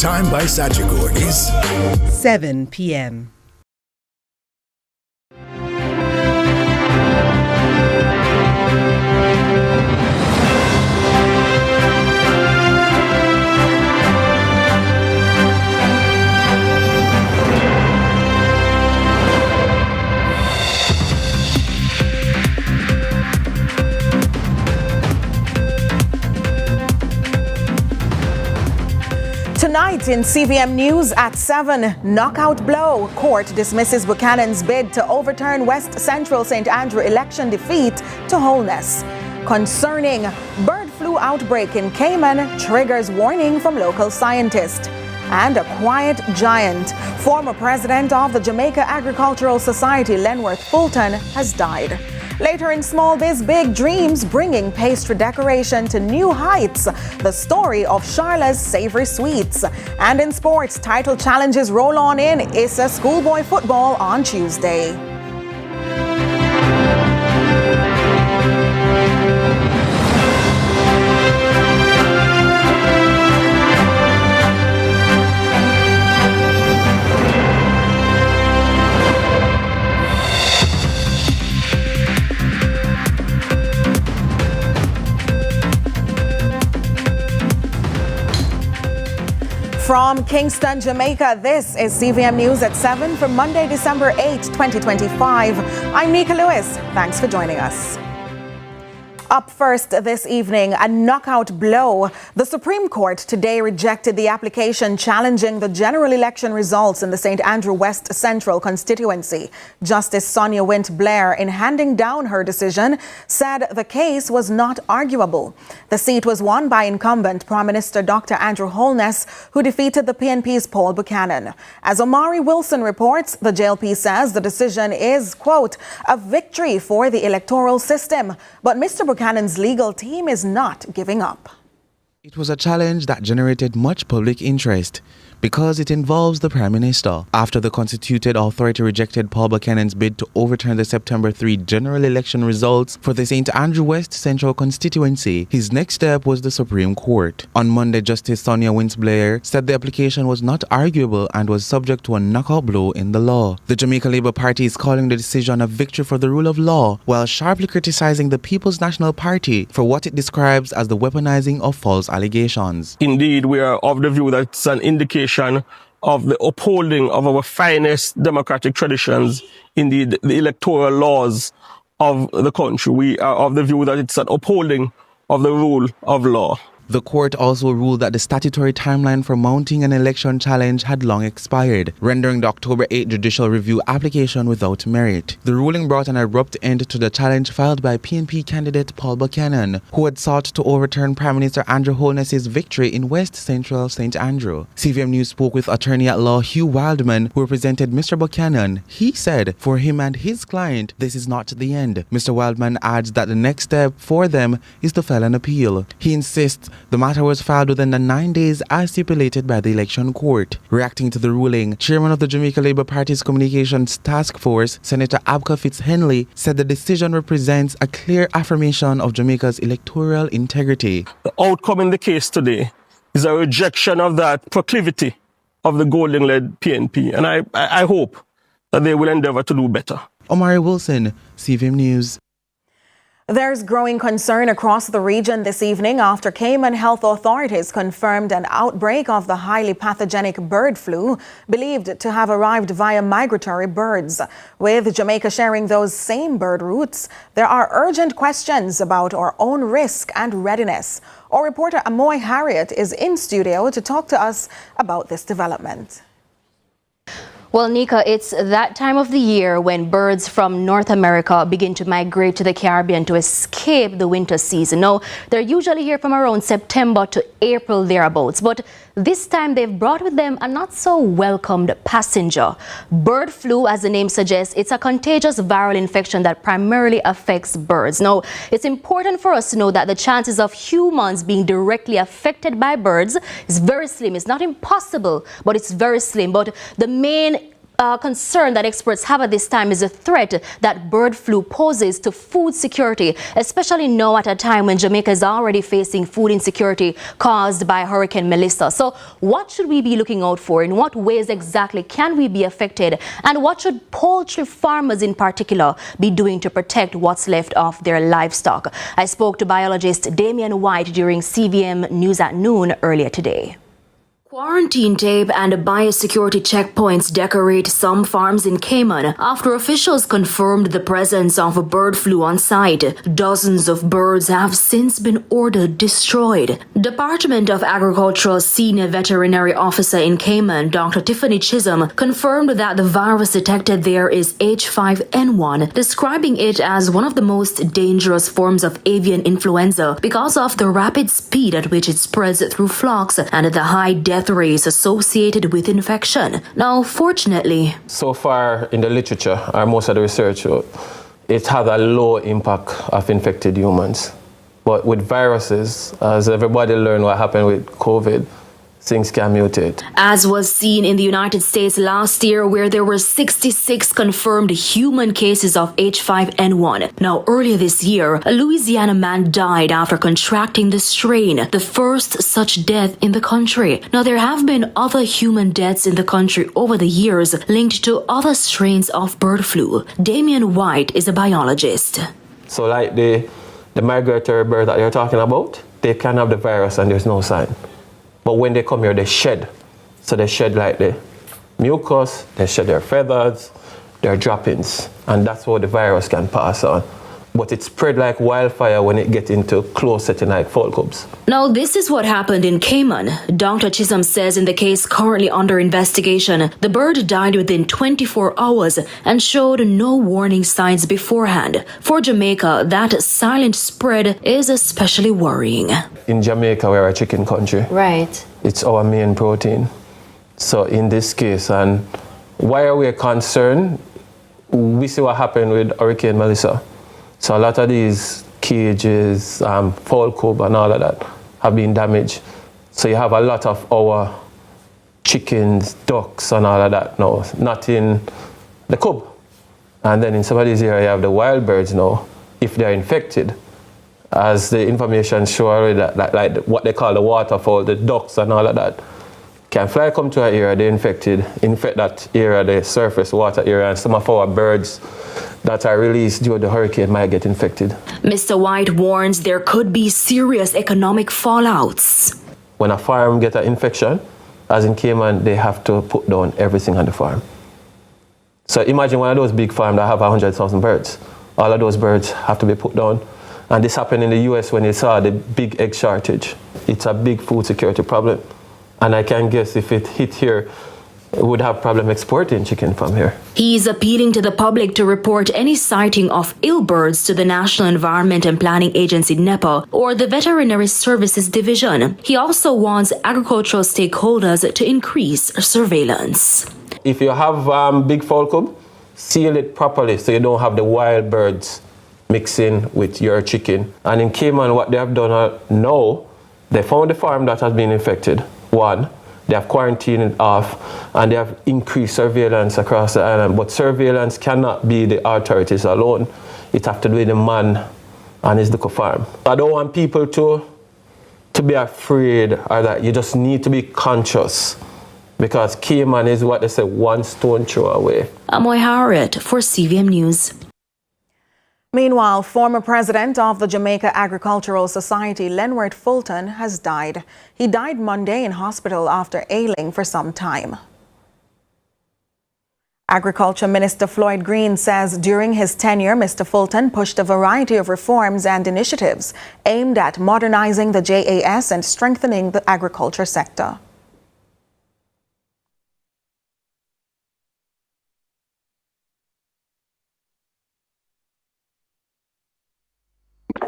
Time by Sagicor is 7 p.m. Tonight in CVM News at 7, knockout blow. Court dismisses Buchanan's bid to overturn West Central St. Andrew election defeat to wholeness. Concerning bird flu outbreak in Cayman, triggers warning from local scientists. And a quiet giant. Former president of the Jamaica Agricultural Society, Lenworth Fulton, has died. Later in Small Biz Big Dreams, bringing pastry decoration to new heights. The story of Charla's savory sweets. And in sports, title challenges roll on in ISSA Schoolboy football on Tuesday. From Kingston, Jamaica, this is CVM News at 7 for Monday, December 8, 2025. I'm Nika Lewis. Thanks for joining us. Up first this evening, a knockout blow. The Supreme Court today rejected the application challenging the general election results in the St. Andrew West Central constituency. Justice Sonia Wint-Blair, in handing down her decision, said the case was not arguable. The seat was won by incumbent Prime Minister Dr. Andrew Holness, who defeated the PNP's Paul Buchanan. As Omari Wilson reports, the JLP says the decision is, quote, a victory for the electoral system. But Mr. Buchanan's legal team is not giving up. It was a challenge that generated much public interest because it involves the Prime Minister. After the constituted authority rejected Paul Buchanan's bid to overturn the September 3 general election results for the St. Andrew West Central constituency, his next step was the Supreme Court. On Monday, Justice Sonia Wint-Blair said the application was not arguable and was subject to a knockout blow in the law. The Jamaica Labour Party is calling the decision a victory for the rule of law, while sharply criticizing the People's National Party for what it describes as the weaponizing of false allegations. Indeed, we are of the view that it's an indication of the upholding of our finest democratic traditions, indeed the electoral laws of the country. We are of the view that it's an upholding of the rule of law. The court also ruled that the statutory timeline for mounting an election challenge had long expired, rendering the October 8 judicial review application without merit. The ruling brought an abrupt end to the challenge filed by PNP candidate Paul Buchanan, who had sought to overturn Prime Minister Andrew Holness's victory in West Central St. Andrew. CVM News spoke with attorney-at-law Hugh Wildman, who represented Mr. Buchanan. He said for him and his client, this is not the end. Mr. Wildman adds that the next step for them is to file an appeal. He insists the matter was filed within the 9 days as stipulated by the election court. Reacting to the ruling, Chairman of the Jamaica Labour Party's Communications Task Force, Senator Abka Fitz-Henley, said the decision represents a clear affirmation of Jamaica's electoral integrity. The outcome in the case today is a rejection of that proclivity of the golden-led PNP, and I hope that they will endeavour to do better. Omari Wilson, CVM News. There's growing concern across the region this evening after Cayman health authorities confirmed an outbreak of the highly pathogenic bird flu believed to have arrived via migratory birds. With Jamaica sharing those same bird routes, there are urgent questions about our own risk and readiness. Our reporter Amoy Harriet is in studio to talk to us about this development. Well, Nika, it's that time of the year when birds from North America begin to migrate to the Caribbean to escape the winter season. Now, they're usually here from around September to April thereabouts, but this time they've brought with them a not so welcomed passenger. Bird flu, as the name suggests, it's a contagious viral infection that primarily affects birds. Now, it's important for us to know that the chances of humans being directly affected by birds is very slim. It's not impossible, but it's very slim. But the main concern that experts have at this time is a threat that bird flu poses to food security, especially now at a time when Jamaica is already facing food insecurity caused by Hurricane Melissa. So what should we be looking out for? In what ways exactly can we be affected? And what should poultry farmers in particular be doing to protect what's left of their livestock? I spoke to biologist Damian White during CVM News at noon earlier today. Quarantine tape and biosecurity checkpoints decorate some farms in Cayman after officials confirmed the presence of bird flu on site. Dozens of birds have since been ordered destroyed. Department of Agriculture's senior veterinary officer in Cayman, Dr. Tiffany Chisholm, confirmed that the virus detected there is H5N1, describing it as one of the most dangerous forms of avian influenza because of the rapid speed at which it spreads through flocks and the high death rates associated with infection. Now, fortunately, so far in the literature, or most of the research, it has a low impact of infected humans. But with viruses, as everybody learned what happened with COVID, things can mutate. As was seen in the United States last year, where there were 66 confirmed human cases of H5N1. Now, earlier this year, a Louisiana man died after contracting the strain, the first such death in the country. Now, there have been other human deaths in the country over the years linked to other strains of bird flu. Damian White is a biologist. So like the migratory bird that you're talking about, they can have the virus and there's no sign. But when they come here, they shed. So they shed like the mucus, they shed their feathers, their droppings, and that's how the virus can pass on. But it spread like wildfire when it gets into close setting like fall cubs. Now, this is what happened in Cayman. Dr. Chisholm says in the case currently under investigation, the bird died within 24 hours and showed no warning signs beforehand. For Jamaica, that silent spread is especially worrying. In Jamaica, we're a chicken country. Right. It's our main protein. So in this case, and why are we concerned? We see what happened with Hurricane Melissa. So a lot of these cages, fall cub and all of that have been damaged. So you have a lot of our chickens, ducks and all of that now, not in the cub. And then in some of these areas you have the wild birds now, if they're infected, as the information show already, that like what they call the waterfowl, the ducks and all of that, can fly come to an area, they're infected, infect that area, the surface water area, and some of our birds that are released during the hurricane might get infected. Mr. White warns there could be serious economic fallouts. When a farm gets an infection, as in Cayman, they have to put down everything on the farm. So imagine one of those big farms that have 100,000 birds. All of those birds have to be put down. And this happened in the US when they saw the big egg shortage. It's a big food security problem. And I can guess if it hit here, we would have problem exporting chicken from here. He's appealing to the public to report any sighting of ill birds to the National Environment and Planning Agency, NEPA, or the Veterinary Services Division. He also wants agricultural stakeholders to increase surveillance. If you have big fall cub, seal it properly so you don't have the wild birds mixing with your chicken. And in Cayman, what they have done now, they found the farm that has been infected. One, they have quarantined it off, and they have increased surveillance across the island. But surveillance cannot be the authorities alone. It has to be the man and his little farm. I don't want people to be afraid, or that you just need to be conscious, because Cayman is what they say, one stone throw away. Amoy Harriet for CVM News. Meanwhile, former president of the Jamaica Agricultural Society, Lenward Fulton, has died. He died Monday in hospital after ailing for some time. Agriculture Minister Floyd Green says during his tenure, Mr. Fulton pushed a variety of reforms and initiatives aimed at modernizing the JAS and strengthening the agriculture sector.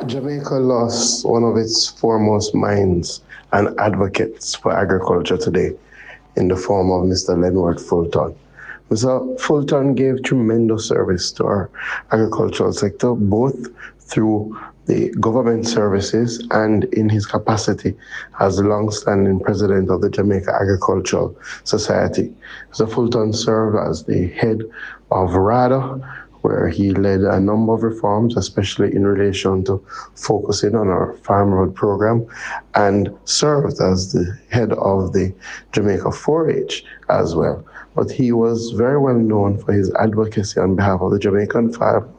Jamaica lost one of its foremost minds and advocates for agriculture today in the form of Mr. Lenward Fulton. Mr. Fulton gave tremendous service to our agricultural sector, both through the government services and in his capacity as the long-standing president of the Jamaica Agricultural Society. Mr. Fulton served as the head of RADA, where he led a number of reforms, especially in relation to focusing on our Farm Road program, and served as the head of the Jamaica 4-H as well. But he was very well known for his advocacy on behalf of the Jamaican farm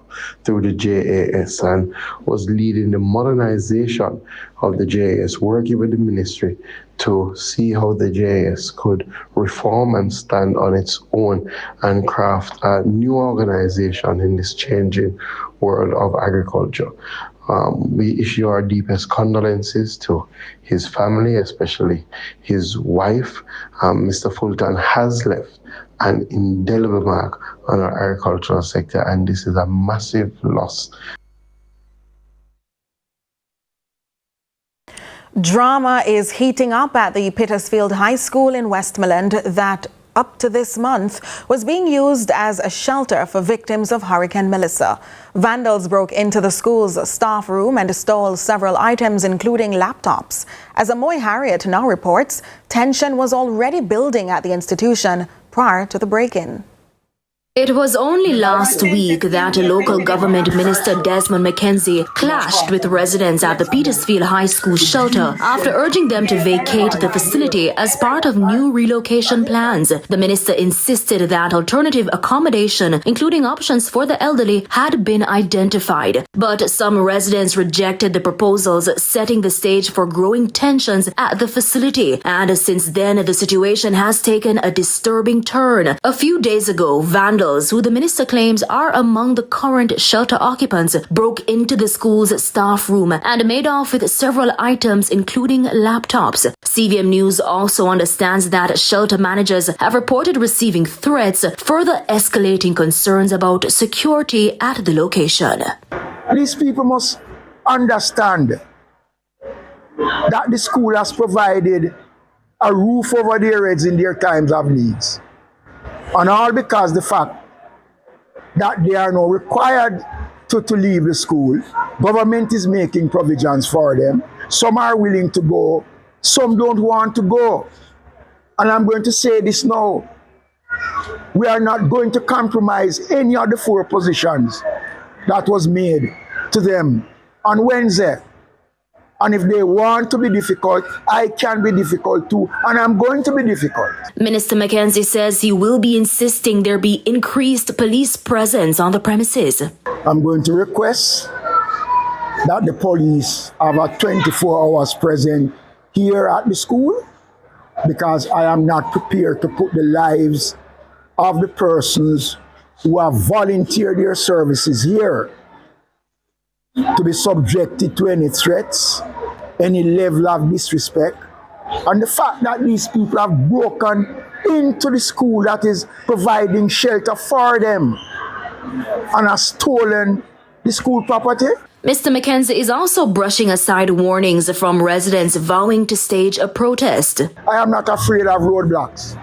through the JAS, and was leading the modernization of the JAS, working with the ministry to see how the JAS could reform and stand on its own and craft a new organization in this changing world of agriculture. We issue our deepest condolences to his family, especially his wife. Mr. Fulton has left an indelible mark on our agricultural sector, and this is a massive loss. Drama is heating up at the Petersfield High School in Westmoreland that up to this month was being used as a shelter for victims of Hurricane Melissa. Vandals broke into the school's staff room and stole several items, including laptops. As Amoy Harriet now reports, tension was already building at the institution prior to the break-in. It was only last week that local government minister Desmond McKenzie clashed with residents at the Petersfield High School shelter after urging them to vacate the facility as part of new relocation plans. The minister insisted that alternative accommodation, including options for the elderly, had been identified. But some residents rejected the proposals, setting the stage for growing tensions at the facility. And since then, the situation has taken a disturbing turn. A few days ago, vandals, who the minister claims are among the current shelter occupants, broke into the school's staff room and made off with several items, including laptops. CVM News also understands that shelter managers have reported receiving threats, further escalating concerns about security at the location. These people must understand that the school has provided a roof over their heads in their times of needs. And all because the fact that they are now required to leave the school. Government is making provisions for them. Some are willing to go, some don't want to go. And I'm going to say this now. We are not going to compromise any of the 4 positions that was made to them on Wednesday. And if they want to be difficult, I can be difficult too, and I'm going to be difficult. Minister McKenzie says he will be insisting there be increased police presence on the premises. I'm going to request that the police have a 24 hours present here at the school, because I am not prepared to put the lives of the persons who have volunteered their services here to be subjected to any threats, any level of disrespect. And the fact that these people have broken into the school that is providing shelter for them and have stolen the school property. Mr. McKenzie is also brushing aside warnings from residents vowing to stage a protest. I am not afraid of roadblocks.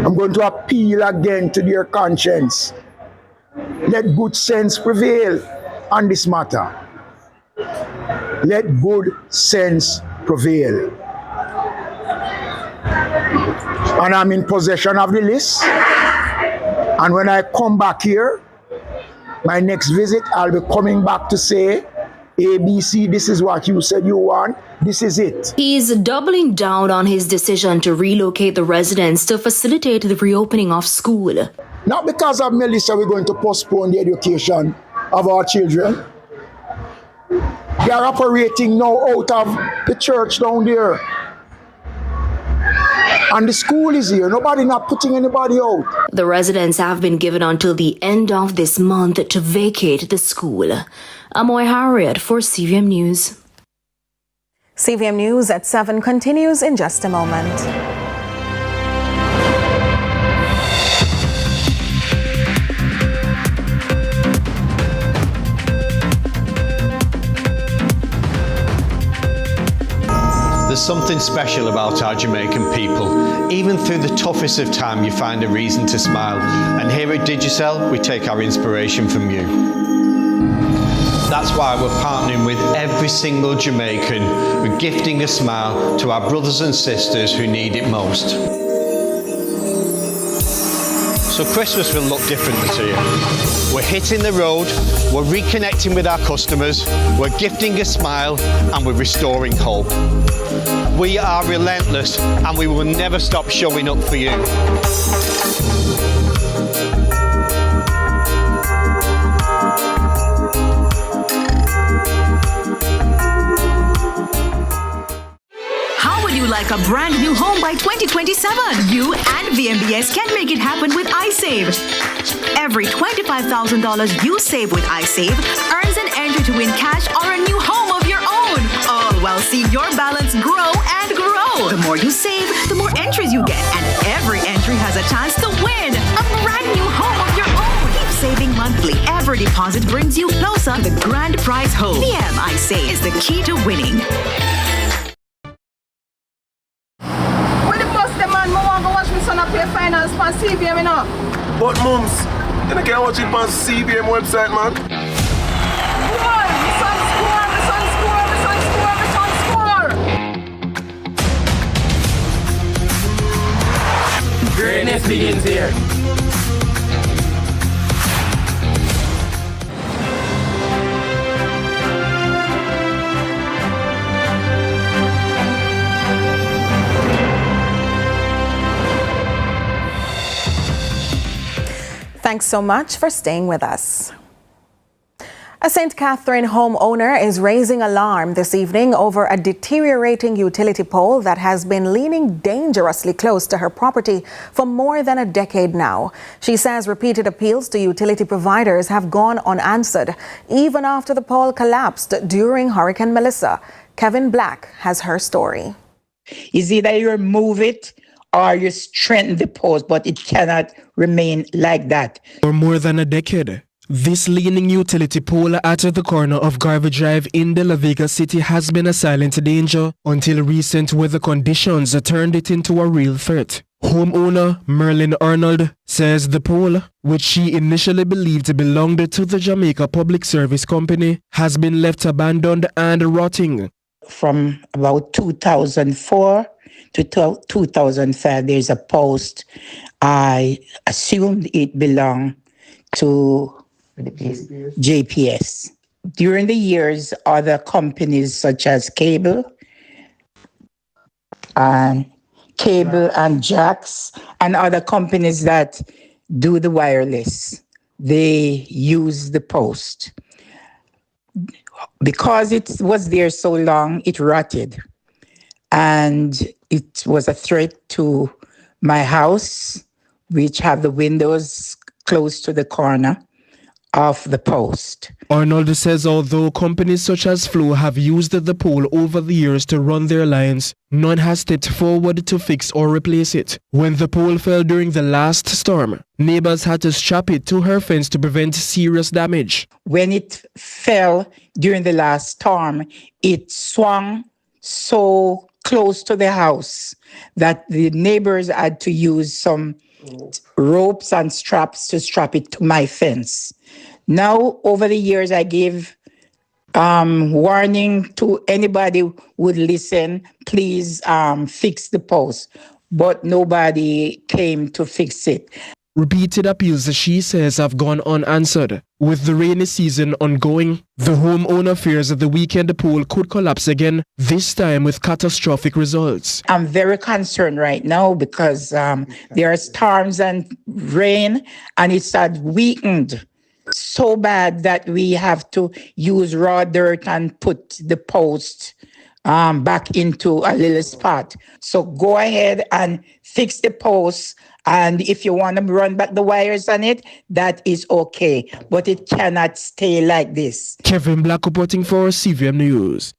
I'm going to appeal again to their conscience. Let good sense prevail on this matter. Let good sense prevail. And I'm in possession of the list. And when I come back here, my next visit, I'll be coming back to say, ABC, this is what you said you want. This is it. He's doubling down on his decision to relocate the residents to facilitate the reopening of school. Not because of Melissa, we're going to postpone the education of our children. They are operating now out of the church down there. And the school is here. Nobody not putting anybody out. The residents have been given until the end of this month to vacate the school. Amoy Harriet for CVM News. CVM News at 7 continues in just a moment. There's something special about our Jamaican people. Even through the toughest of time, you find a reason to smile. And here at Digicel, we take our inspiration from you. That's why we're partnering with every single Jamaican. We're gifting a smile to our brothers and sisters who need it most. So Christmas will look different this year. We're hitting the road, we're reconnecting with our customers, we're gifting a smile, and we're restoring hope. We are relentless, and we will never stop showing up for you. Like a brand new home by 2027. You and VMBS can make it happen with iSave. Every $25,000 you save with iSave earns an entry to win cash or a new home of your own. All while seeing your balance grow and grow. The more you save, the more entries you get, and every entry has a chance to win a brand new home of your own. Keep saving monthly. Every deposit brings you closer to the grand prize home. CVM, iSave, is the key to winning. Finance on CVM, you know. But mums, you can't watch it on CVM website, man. Score! The sun score! Greatness begins here. Thanks so much for staying with us. A St. Catherine homeowner is raising alarm this evening over a deteriorating utility pole that has been leaning dangerously close to her property for more than a decade now. She says repeated appeals to utility providers have gone unanswered, even after the pole collapsed during Hurricane Melissa. Kevin Black has her story. Is either you remove it or you strengthen the post, but it cannot remain like that. For more than a decade, this leaning utility pole at the corner of Garvey Drive in De La Vega City has been a silent danger until recent weather conditions turned it into a real threat. Homeowner Merlin Arnold says the pole, which she initially believed belonged to the Jamaica Public Service Company, has been left abandoned and rotting. From about 2004 to 2005, there's a post. I assumed it belonged to JPS. During the years, other companies such as Cable and Jacks and other companies that do the wireless, they use the post. Because it was there so long, it rotted. And it was a threat to my house, which have the windows close to the corner of the post. Arnold says although companies such as Flow have used the pole over the years to run their lines, none has stepped forward to fix or replace it. When the pole fell during the last storm, neighbors had to strap it to her fence to prevent serious damage. When it fell during the last storm, it swung so close to the house that the neighbors had to use some ropes and straps to strap it to my fence. Now, over the years, I gave warning to anybody who would listen, please fix the post. But nobody came to fix it. Repeated appeals, she says, have gone unanswered. With the rainy season ongoing, the homeowner fears that the weekend pole could collapse again, this time with catastrophic results. I'm very concerned right now because there are storms and rain, and it's weakened so bad that we have to use raw dirt and put the post back into a little spot. So go ahead and fix the post. And if you want to run back the wires on it, that is okay. But it cannot stay like this. Kevin Black reporting for CVM News.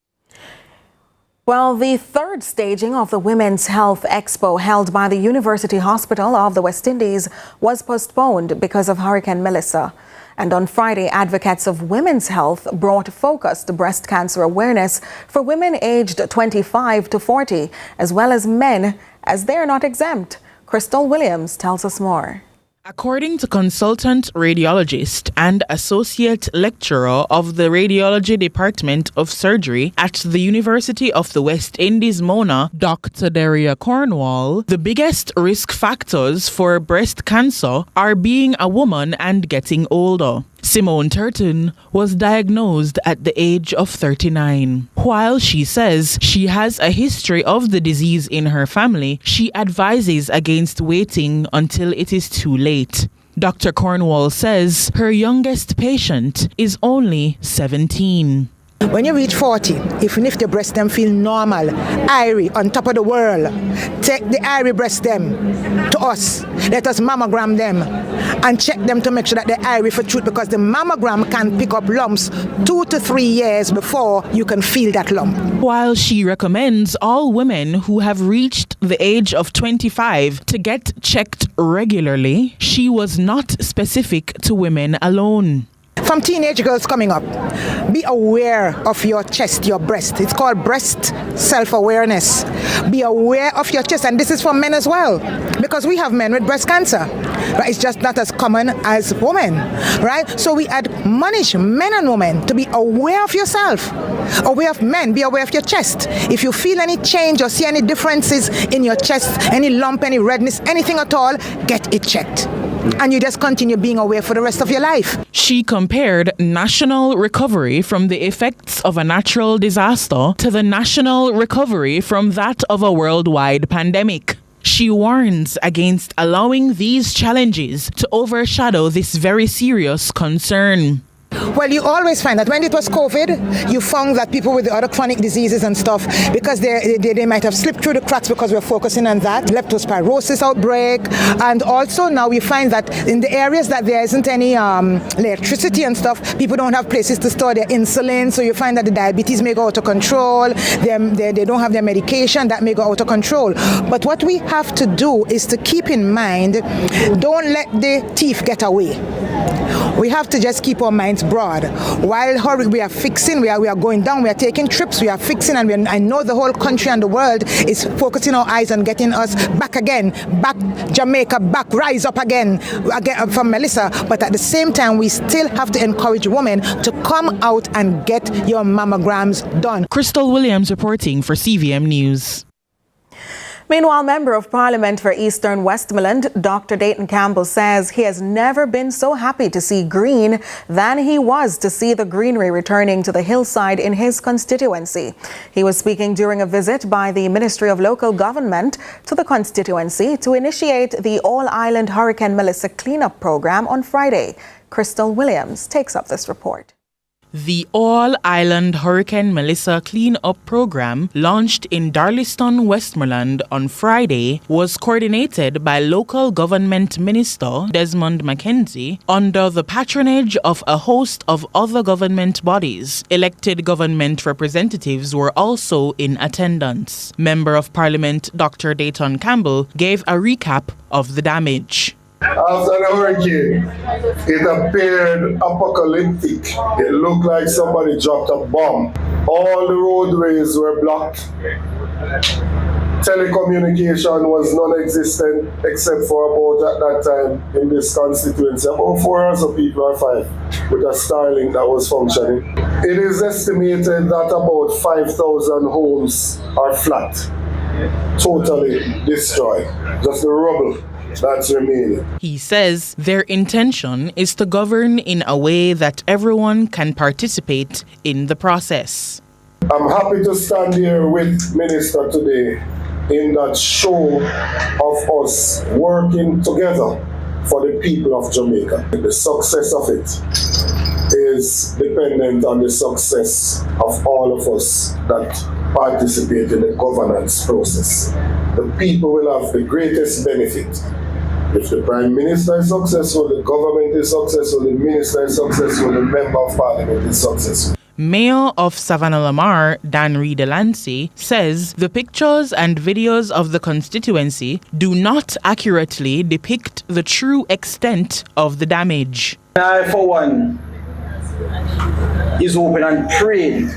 Well, the third staging of the Women's Health Expo held by the University Hospital of the West Indies was postponed because of Hurricane Melissa. And on Friday, advocates of women's health brought focus to breast cancer awareness for women aged 25 to 40, as well as men, as they are not exempt. Crystal Williams tells us more. According to consultant radiologist and associate lecturer of the Radiology Department of Surgery at the University of the West Indies, Mona, Dr. Daria Cornwall, the biggest risk factors for breast cancer are being a woman and getting older. Simone Turton was diagnosed at the age of 39. While she says she has a history of the disease in her family, she advises against waiting until it is too late. Dr. Cornwall says her youngest patient is only 17. When you reach 40, even if the breast them feel normal, irie on top of the world, take the irie breast them to us. Let us mammogram them and check them to make sure that they're irie for truth, because the mammogram can pick up lumps 2 to 3 years before you can feel that lump. While she recommends all women who have reached the age of 25 to get checked regularly, she was not specific to women alone. From teenage girls coming up, be aware of your chest, your breast. It's called breast self-awareness. Be aware of your chest, and this is for men as well, because we have men with breast cancer, but it's just not as common as women, right? So we admonish men and women to be aware of yourself, aware of men, be aware of your chest. If you feel any change or see any differences in your chest, any lump, any redness, anything at all, get it checked. And you just continue being aware for the rest of your life. She compared national recovery from the effects of a natural disaster to the national recovery from that of a worldwide pandemic. She warns against allowing these challenges to overshadow this very serious concern. Well, you always find that when it was COVID, you found that people with the other chronic diseases and stuff, because they might have slipped through the cracks because we're focusing on that, leptospirosis outbreak, and also now we find that in the areas that there isn't any electricity and stuff, people don't have places to store their insulin, so you find that the diabetes may go out of control, they don't have their medication, that may go out of control. But what we have to do is to keep in mind, don't let the thief get away. We have to just keep our minds broad. While we are fixing, we are going down, we are taking trips, we are fixing, and I know the whole country and the world is focusing our eyes on getting us back again, back Jamaica, back, rise up again from Melissa. But at the same time, we still have to encourage women to come out and get your mammograms done. Crystal Williams reporting for CVM News. Meanwhile, Member of Parliament for Eastern Westmoreland, Dr. Dayton Campbell, says he has never been so happy to see green than he was to see the greenery returning to the hillside in his constituency. He was speaking during a visit by the Ministry of Local Government to the constituency to initiate the All-Island Hurricane Melissa cleanup program on Friday. Crystal Williams takes up this report. The All-Island Hurricane Melissa Clean-Up Program, launched in Darlington, Westmoreland on Friday, was coordinated by Local Government Minister Desmond McKenzie under the patronage of a host of other government bodies. Elected government representatives were also in attendance. Member of Parliament Dr. Dayton Campbell gave a recap of the damage. After the hurricane, it appeared apocalyptic. It looked like somebody dropped a bomb. All the roadways were blocked. Telecommunication was non-existent except for about at that time in this constituency. About 400 people or 5 with a Starlink that was functioning. It is estimated that about 5,000 homes are flat, totally destroyed. Just the rubble that's remaining. He says their intention is to govern in a way that everyone can participate in the process. I'm happy to stand here with Minister today in that show of us working together for the people of Jamaica. The success of it is dependent on the success of all of us that participate in the governance process. The people will have the greatest benefit. If the Prime Minister is successful, the government is successful, the Minister is successful, the Member of Parliament is successful. Mayor of Savannah Lamar, Dan Reed Delancey, says the pictures and videos of the constituency do not accurately depict the true extent of the damage. I, for one, is open and praying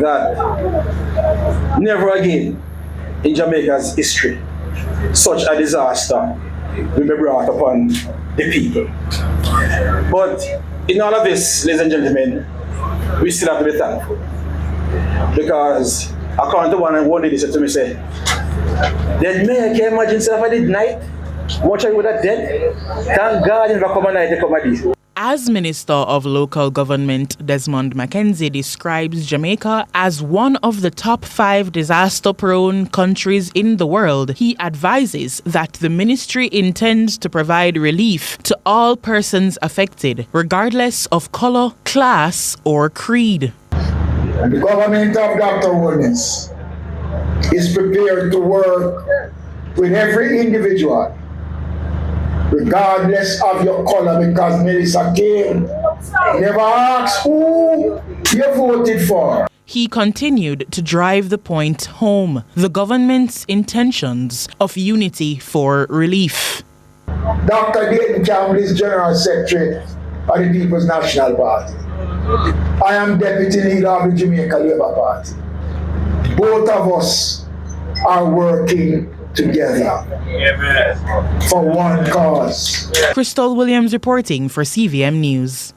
that never again in Jamaica's history such a disaster will be brought upon the people. But in all of this, ladies and gentlemen, we still have to be thankful. Because according to one lady said to me, say, "Then me, I can imagine if I did night, much I would have dead. Thank God if I come at night, I come at this." As Minister of Local Government Desmond Mackenzie describes Jamaica as one of the top 5 disaster-prone countries in the world, he advises that the ministry intends to provide relief to all persons affected, regardless of colour, class or creed. And the government of Dr. Holness is prepared to work with every individual, regardless of your color, because Melissa came, never asked who you voted for. He continued to drive the point home, the government's intentions of unity for relief. Dr. Dayton Campbell is General Secretary of the People's National Party. I am Deputy Leader of the Jamaica Labour Party. Both of us are working together for one cause. Crystal Williams reporting for CVM News.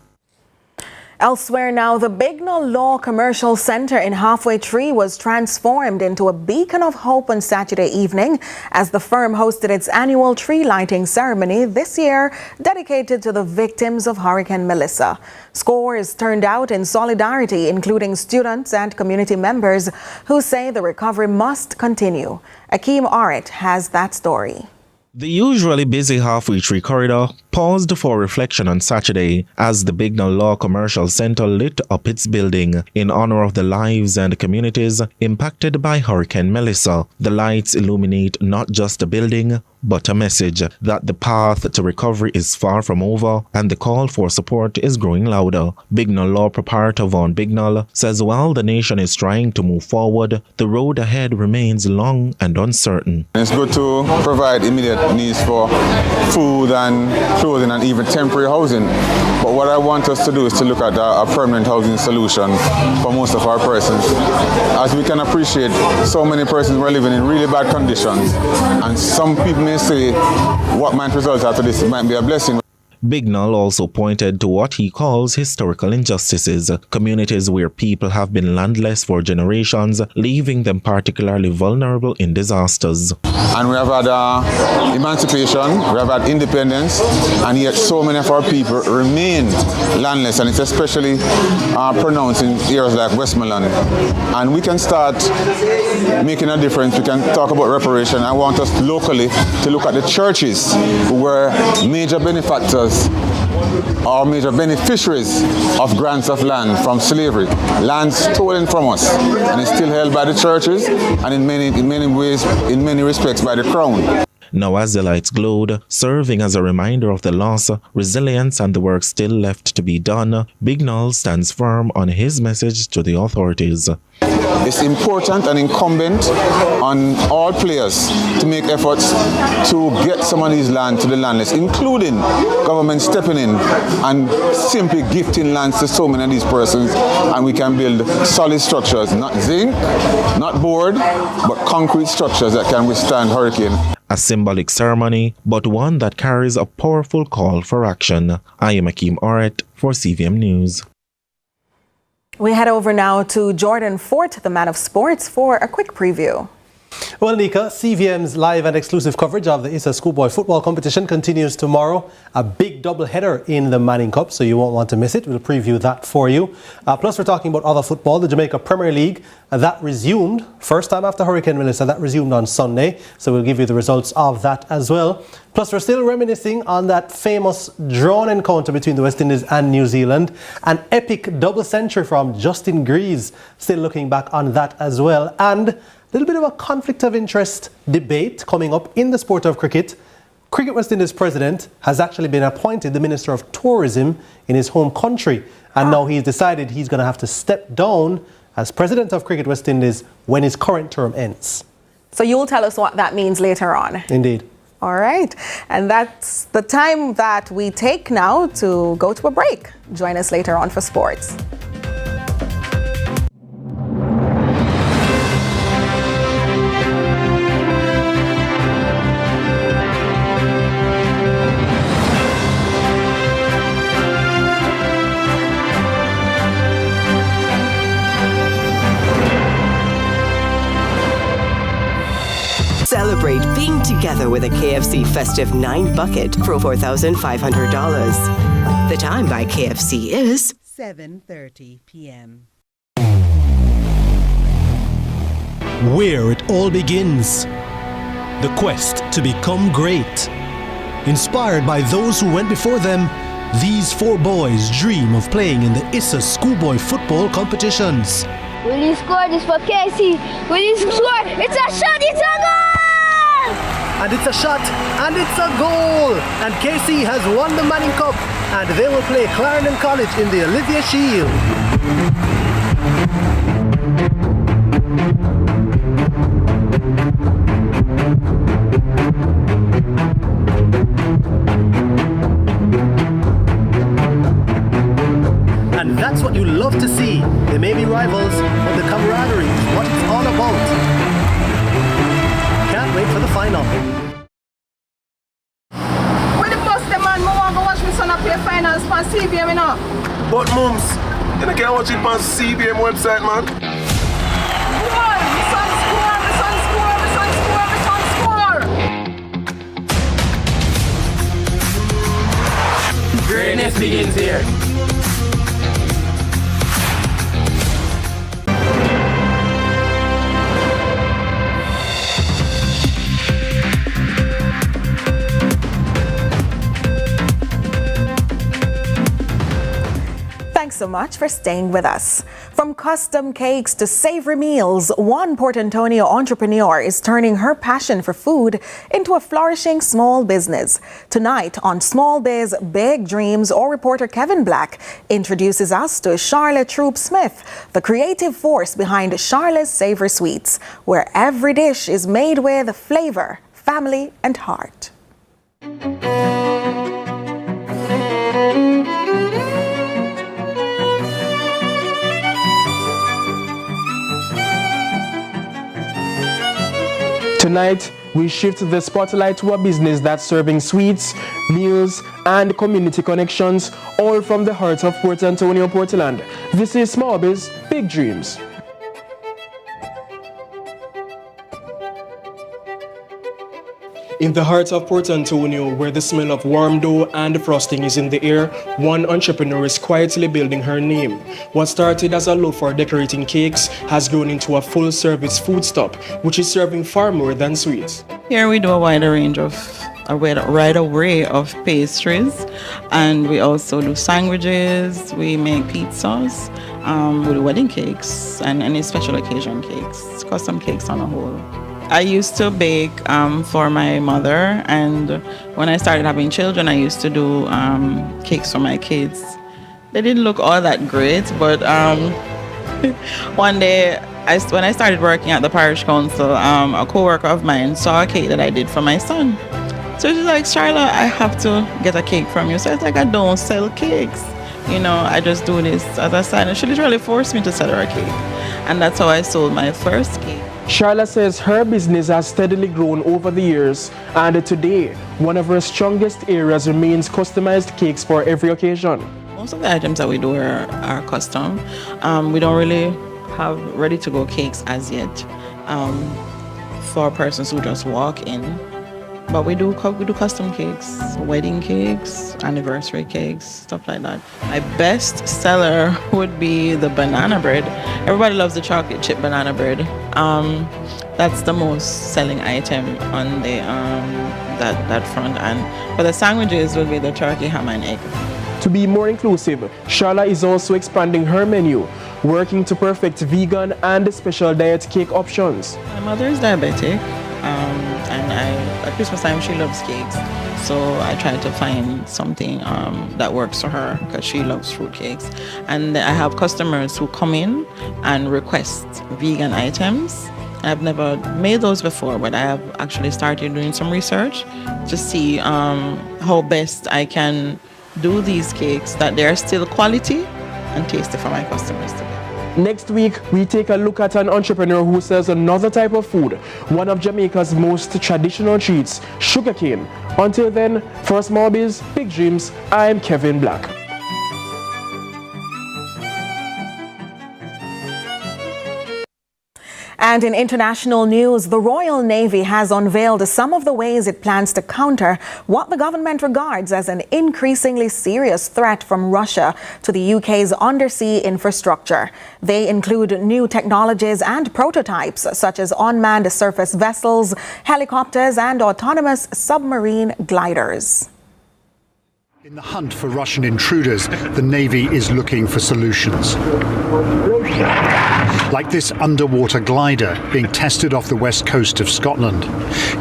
Elsewhere now, the Bignell Law Commercial Centre in Halfway Tree was transformed into a beacon of hope on Saturday evening as the firm hosted its annual tree lighting ceremony this year dedicated to the victims of Hurricane Melissa. Scores turned out in solidarity, including students and community members who say the recovery must continue. Akeem Aret has that story. The usually busy Halfway Tree corridor paused for reflection on Saturday as the Bignell Law Commercial Centre lit up its building in honor of the lives and communities impacted by Hurricane Melissa. The lights illuminate not just a building, but a message that the path to recovery is far from over and the call for support is growing louder. Bignell Law proprietor Vaughn Bignell says while the nation is trying to move forward, the road ahead remains long and uncertain. It's good to provide immediate needs for food and clothing and even temporary housing. But what I want us to do is to look at a permanent housing solution for most of our persons. As we can appreciate, so many persons were living in really bad conditions, and some people may say what might result after this might be a blessing. Bignell also pointed to what he calls historical injustices, communities where people have been landless for generations, leaving them particularly vulnerable in disasters. And we have had emancipation, we have had independence, and yet so many of our people remain landless, and it's especially pronounced in areas like Westmoreland. And we can start making a difference. We can talk about reparation. I want us locally to look at the churches who were major benefactors or major beneficiaries of grants of land from slavery, land stolen from us, and is still held by the churches and in many ways, in many respects, by the crown. Now as the lights glowed, serving as a reminder of the loss, resilience and the work still left to be done, Bignell stands firm on his message to the authorities. It's important and incumbent on all players to make efforts to get some of these land to the landless, including government stepping in and simply gifting lands to so many of these persons, and we can build solid structures, not zinc, not board, but concrete structures that can withstand hurricane. A symbolic ceremony, but one that carries a powerful call for action. I am Akeem Aret for CVM News. We head over now to Jordan Fort, the man of sports, for a quick preview. Well, Nika, CVM's live and exclusive coverage of the ISSA Schoolboy football competition continues tomorrow. A big double-header in the Manning Cup, so you won't want to miss it. We'll preview that for you. Plus, we're talking about other football, the Jamaica Premier League. That resumed, first time after Hurricane Melissa, that resumed on Sunday. So we'll give you the results of that as well. Plus, we're still reminiscing on that famous drawn encounter between the West Indies and New Zealand. An epic double century from Justin Greaves, still looking back on that as well. And a little bit of a conflict of interest debate coming up in the sport of cricket. Cricket West Indies president has actually been appointed the Minister of Tourism in his home country. And now he's decided he's going to have to step down as president of Cricket West Indies when his current term ends. So you'll tell us what that means later on. Indeed. All right. And that's the time that we take now to go to a break. Join us later on for sports. together with a KFC Festive 9 bucket for $4,500. The time by KFC is 7:30 p.m. Where it all begins. The quest to become great. Inspired by those who went before them, these four boys dream of playing in the ISSA Schoolboy football competitions. Will you score this for Casey? Will you score? It's a shot! It's a goal! And it's a shot, and it's a goal! And Casey has won the Manning Cup, and they will play Clarendon College in the Olivia Shield. And that's what you love to see. They may be rivals, but the camaraderie is what it's all about. Can't wait for the final. With the bus, the man, I want to watch my son play finals for CVM, you know. But mums, you can't watch it on CVM website, man. Boy, my son score, my son score, my son score, my son score. Greatness begins here. Thanks so much for staying with us. From custom cakes to savory meals, one Port Antonio entrepreneur is turning her passion for food into a flourishing small business. Tonight on Small Biz Big Dreams, our reporter Kevin Black introduces us to Charlotte Troop Smith, the creative force behind Charlotte's Savory Sweets, where every dish is made with flavor, family, and heart. Tonight, we shift the spotlight to a business that's serving sweets, meals, and community connections, all from the heart of Port Antonio, Portland. This is Small Biz Big Dreams. In the heart of Port Antonio, where the smell of warm dough and frosting is in the air, one entrepreneur is quietly building her name. What started as a love for decorating cakes has grown into a full-service food stop, which is serving far more than sweets. Here we do a wide array of pastries, and we also do sandwiches, we make pizzas, we do wedding cakes, and any special occasion cakes, custom cakes on a whole. I used to bake for my mother, and when I started having children, I used to do cakes for my kids. They didn't look all that great, but one day, when I started working at the parish council, a co-worker of mine saw a cake that I did for my son. So she's like, Charlotte, I have to get a cake from you. So I was like, I don't sell cakes. You know, I just do this as a side. And she literally forced me to sell her a cake. And that's how I sold my first cake. Charlotte says her business has steadily grown over the years, and today, one of her strongest areas remains customized cakes for every occasion. Most of the items that we do are custom. We don't really have ready-to-go cakes as yet for persons who just walk in. But we do custom cakes, wedding cakes, anniversary cakes, stuff like that. My best seller would be the banana bread. Everybody loves the chocolate chip banana bread. That's the most selling item on the that front end. But the sandwiches would be the turkey, ham, and egg. To be more inclusive, Charlotte is also expanding her menu, working to perfect vegan and special diet cake options. My mother is diabetic. And at Christmas time she loves cakes, so I try to find something that works for her because she loves fruit cakes. And I have customers who come in and request vegan items. I've never made those before, but I have actually started doing some research to see how best I can do these cakes, that they are still quality and tasty for my customers to get. Next week, we take a look at an entrepreneur who sells another type of food, one of Jamaica's most traditional treats, sugarcane. Until then, for Small Biz, Big Dreams, I'm Kevin Black. And in international news, the Royal Navy has unveiled some of the ways it plans to counter what the government regards as an increasingly serious threat from Russia to the UK's undersea infrastructure. They include new technologies and prototypes such as unmanned surface vessels, helicopters, and autonomous submarine gliders. In the hunt for Russian intruders, the Navy is looking for solutions. Like this underwater glider being tested off the west coast of Scotland,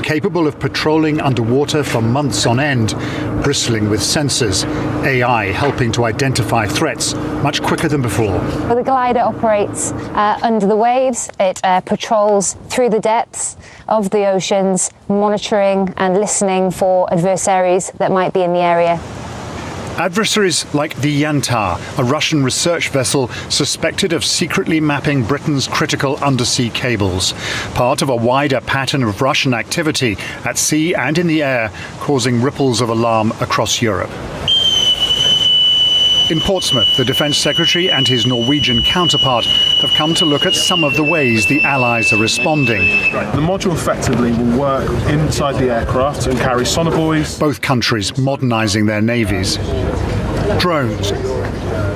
capable of patrolling underwater for months on end, bristling with sensors, AI helping to identify threats much quicker than before. Well, the glider operates under the waves. It patrols through the depths of the oceans, monitoring and listening for adversaries that might be in the area. Adversaries like the Yantar, a Russian research vessel suspected of secretly mapping Britain's critical undersea cables, part of a wider pattern of Russian activity at sea and in the air, causing ripples of alarm across Europe. In Portsmouth, the Defence Secretary and his Norwegian counterpart have come to look at some of the ways the Allies are responding. The module effectively will work inside the aircraft and carry sonobuoys. Both countries modernising their navies. Drones,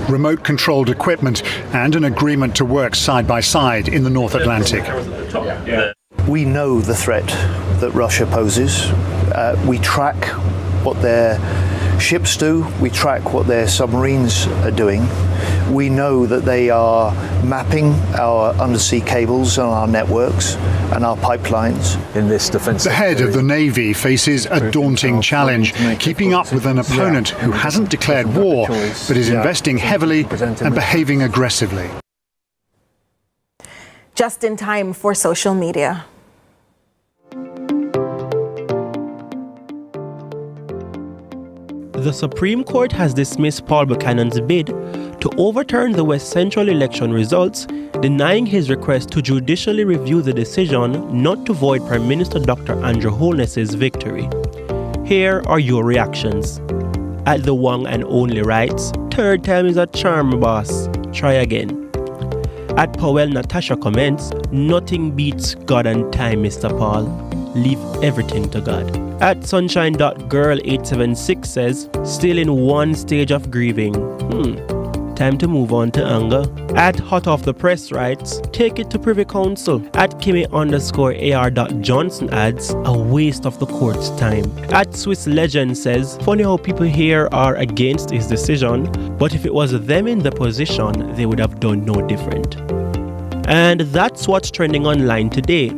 remote-controlled equipment and an agreement to work side by side in the North Atlantic. We know the threat that Russia poses. We track what their ships do. We track what their submarines are doing. We know that they are mapping our undersea cables and our networks and our pipelines. In this defence, the head of the Navy faces a daunting challenge, keeping up with an opponent who hasn't declared war, but is investing heavily and behaving aggressively. Just in time for social media. The Supreme Court has dismissed Paul Buchanan's bid to overturn the West Central election results, denying his request to judicially review the decision not to void Prime Minister Dr. Andrew Holness's victory. Here are your reactions. At the one and only writes, "Third time is a charm, boss. Try again." At Powell Natasha comments, "Nothing beats God and time, Mr. Paul. Leave everything to God." At sunshine.girl876 says, "Still in one stage of grieving. Time to move on to anger." At Hot Off the Press writes, "Take it to Privy Council." At Kimmy_AR.Johnson adds, "A waste of the court's time." At Swiss Legend says, "Funny how people here are against his decision, but if it was them in the position, they would have done no different." And that's what's trending online today.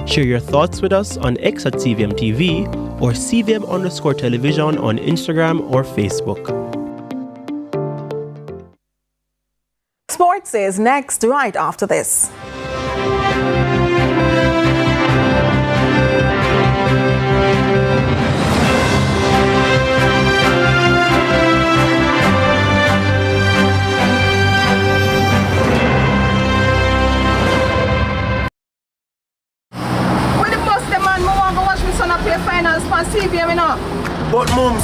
Share your thoughts with us on X at CVM TV or CVM_television on Instagram or Facebook. Sports is next, right after this. Finals on CVM, you know. But mums,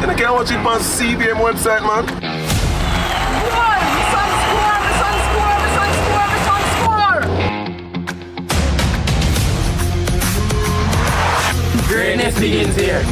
you can't watch it on CVM website, man. Score! My son score! My son score! My son score! My son score! Greatness begins here.